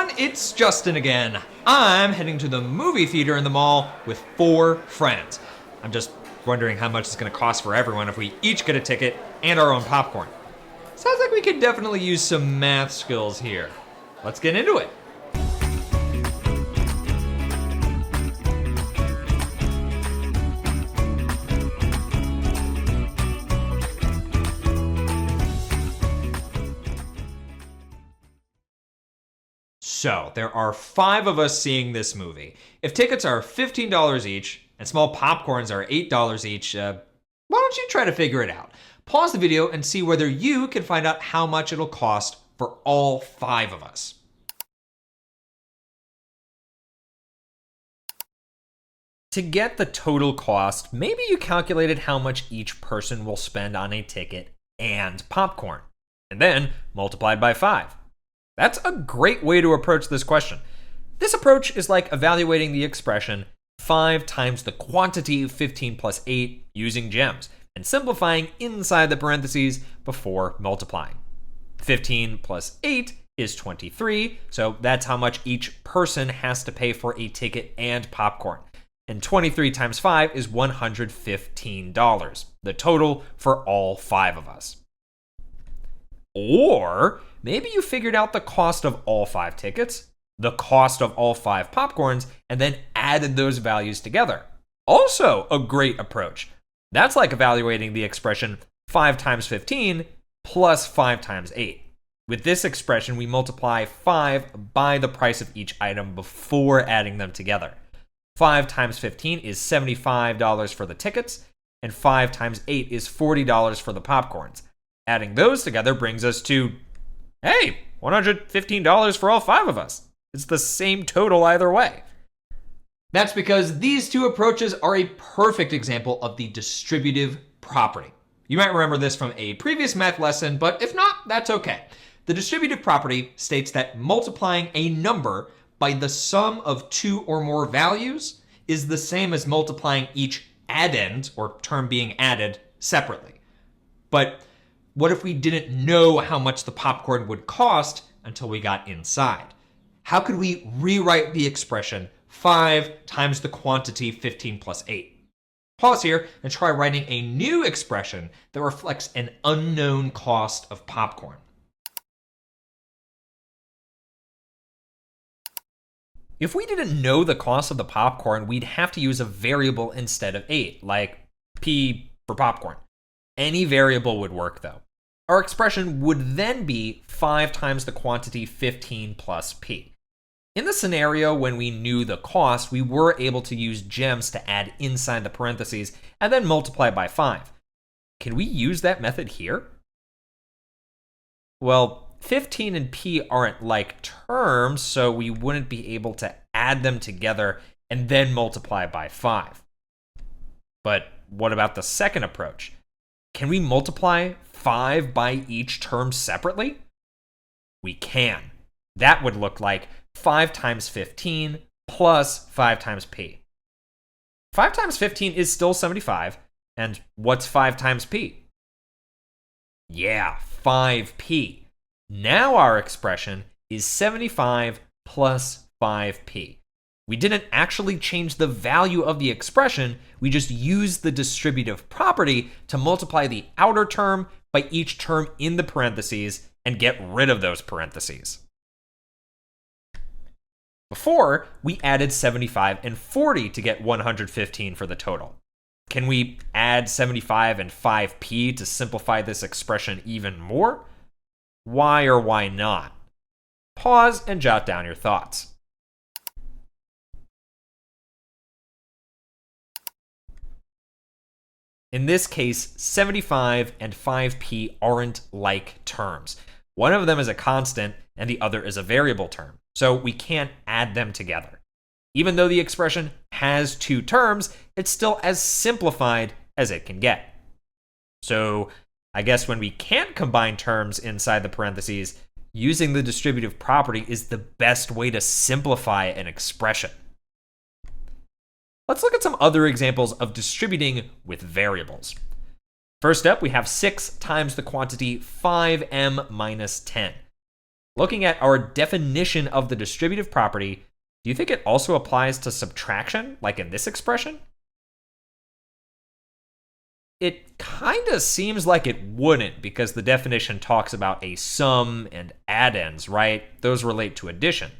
everyone, it's Justin again. I'm heading to the movie theater in the mall with 4 friends. I'm just wondering how much it's going to cost for everyone if we each get a ticket and our own popcorn. Sounds like we could definitely use some math skills here. Let's get into it. So, there are 5 of us seeing this movie. If tickets are $15 each and small popcorns are $8 each, why don't you try to figure it out? Pause the video and see whether you can find out how much it'll cost for all 5 of us. To get the total cost, maybe you calculated how much each person will spend on a ticket and popcorn, and then multiplied by 5. That's a great way to approach this question. This approach is like evaluating the expression 5 times the quantity of 15 plus 8 using gems, and simplifying inside the parentheses before multiplying. 15 plus 8 is 23, so that's how much each person has to pay for a ticket and popcorn. And 23 times 5 is $115, the total for all 5 of us. Or maybe you figured out the cost of all 5 tickets, the cost of all 5 popcorns, and then added those values together. Also a great approach. That's like evaluating the expression 5 times 15 plus 5 times 8. With this expression, we multiply 5 by the price of each item before adding them together. 5 times 15 is $75 for the tickets, and 5 times 8 is $40 for the popcorns. Adding those together brings us to, hey, $115 for all 5 of us. It's the same total either way. That's because these 2 approaches are a perfect example of the distributive property. You might remember this from a previous math lesson, but if not, that's okay. The distributive property states that multiplying a number by the sum of 2 or more values is the same as multiplying each addend, or term being added, separately. But what if we didn't know how much the popcorn would cost until we got inside? How could we rewrite the expression 5 times the quantity 15 plus 8? Pause here and try writing a new expression that reflects an unknown cost of popcorn. If we didn't know the cost of the popcorn, we'd have to use a variable instead of 8, like P for popcorn. Any variable would work though. Our expression would then be 5 times the quantity 15 plus P. In the scenario when we knew the cost, we were able to use gems to add inside the parentheses and then multiply by 5. Can we use that method here? Well, 15 and P aren't like terms, so we wouldn't be able to add them together and then multiply by 5. But what about the second approach? Can we multiply 5 by each term separately? We can. That would look like 5 times 15 plus 5 times P. 5 times 15 is still 75, and what's 5 times P? Yeah, 5P. Now our expression is 75 plus 5P. We didn't actually change the value of the expression, we just used the distributive property to multiply the outer term by each term in the parentheses and get rid of those parentheses. Before, we added 75 and 40 to get 115 for the total. Can we add 75 and 5P to simplify this expression even more? Why or why not? Pause and jot down your thoughts. In this case, 75 and 5P aren't like terms. One of them is a constant and the other is a variable term, so we can't add them together. Even though the expression has 2 terms, it's still as simplified as it can get. So I guess when we can't combine terms inside the parentheses, using the distributive property is the best way to simplify an expression. Let's look at some other examples of distributing with variables. First up, we have 6 times the quantity 5m minus 10. Looking at our definition of the distributive property, do you think it also applies to subtraction, like in this expression? It kind of seems like it wouldn't, because the definition talks about a sum and addends, right? Those relate to addition.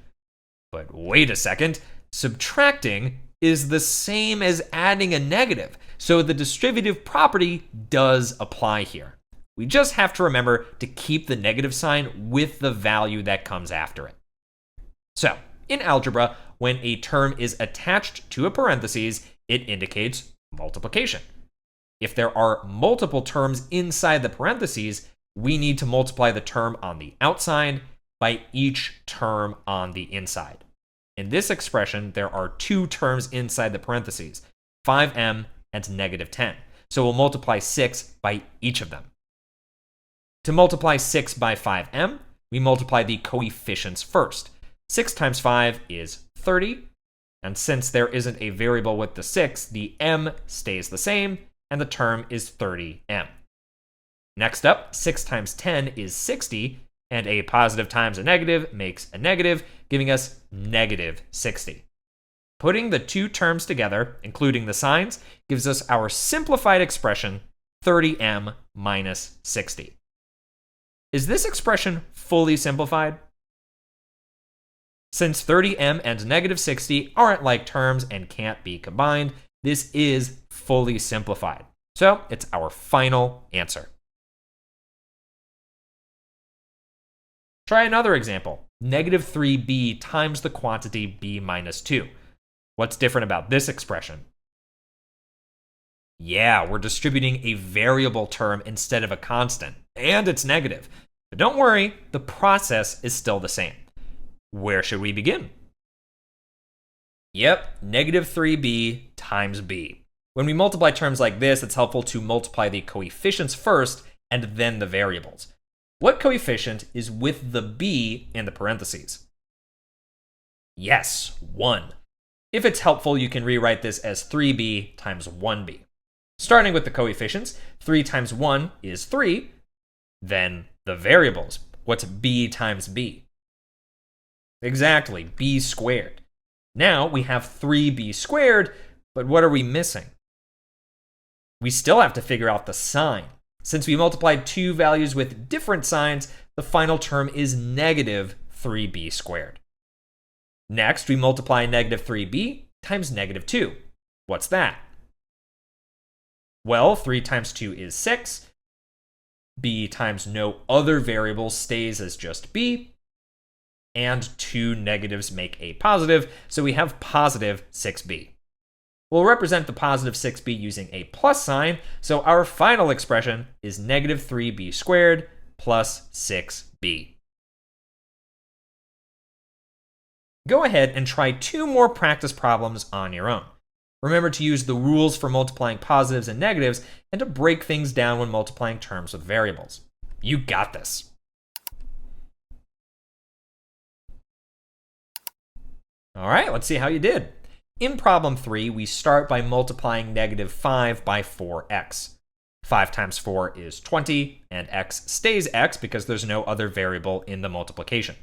But wait a second, subtracting is the same as adding a negative, so the distributive property does apply here. We just have to remember to keep the negative sign with the value that comes after it. So, in algebra, when a term is attached to a parentheses, it indicates multiplication. If there are multiple terms inside the parentheses, we need to multiply the term on the outside by each term on the inside. In this expression, there are two terms inside the parentheses, 5m and negative 10. So we'll multiply 6 by each of them. To multiply 6 by 5m, we multiply the coefficients first. 6 times 5 is 30, and since there isn't a variable with the 6, the m stays the same, and the term is 30m. Next up, 6 times 10 is 60, and a positive times a negative makes a negative, giving us negative 60. Putting the two terms together, including the signs, gives us our simplified expression, 30m minus 60. Is this expression fully simplified? Since 30m and negative 60 aren't like terms and can't be combined, this is fully simplified. So it's our final answer. Try another example. Negative 3b times the quantity b minus 2. What's different about this expression? Yeah, we're distributing a variable term instead of a constant, and it's negative. But don't worry, the process is still the same. Where should we begin? Yep, negative 3b times b. When we multiply terms like this, it's helpful to multiply the coefficients first and then the variables. What coefficient is with the b in the parentheses? Yes, 1. If it's helpful, you can rewrite this as 3b times 1b. Starting with the coefficients, 3 times 1 is 3. Then the variables. What's b times b? Exactly, b squared. Now we have 3b squared, but what are we missing? We still have to figure out the sign. Since we multiplied two values with different signs, the final term is negative 3b squared. Next, we multiply negative 3b times negative 2. What's that? Well, 3 times 2 is 6. B times no other variable stays as just b. And two negatives make a positive, so we have positive 6b. We'll represent the positive 6b using a plus sign, so our final expression is negative 3b squared plus 6b. Go ahead and try two more practice problems on your own. Remember to use the rules for multiplying positives and negatives and to break things down when multiplying terms with variables. You got this. All right, let's see how you did. In problem 3, we start by multiplying negative 5 by 4x. 5 times 4 is 20, and x stays x because there's no other variable in the multiplication.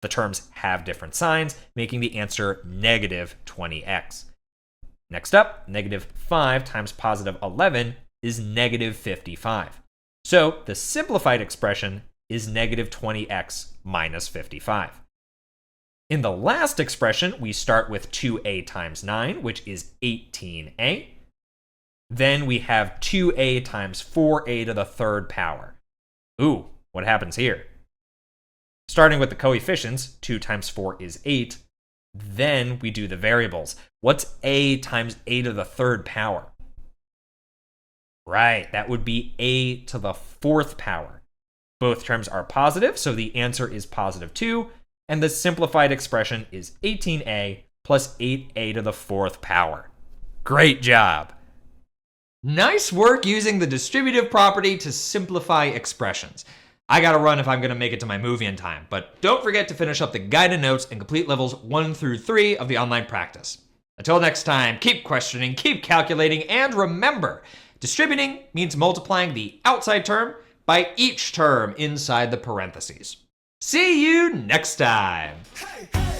The terms have different signs, making the answer negative 20x. Next up, negative 5 times positive 11 is negative 55. So the simplified expression is negative 20x minus 55. In the last expression, we start with 2a times 9, which is 18a. Then we have 2a times 4a to the third power. Ooh, what happens here? Starting with the coefficients, 2 times 4 is 8. Then we do the variables. What's a times a to the third power? Right, that would be a to the fourth power. Both terms are positive, so the answer is positive 2. And the simplified expression is 18a plus 8a to the fourth power. Great job! Nice work using the distributive property to simplify expressions. I gotta run if I'm gonna make it to my movie in time, but don't forget to finish up the guided notes and complete levels 1 through 3 of the online practice. Until next time, keep questioning, keep calculating, and remember, distributing means multiplying the outside term by each term inside the parentheses. See you next time. Hey, hey.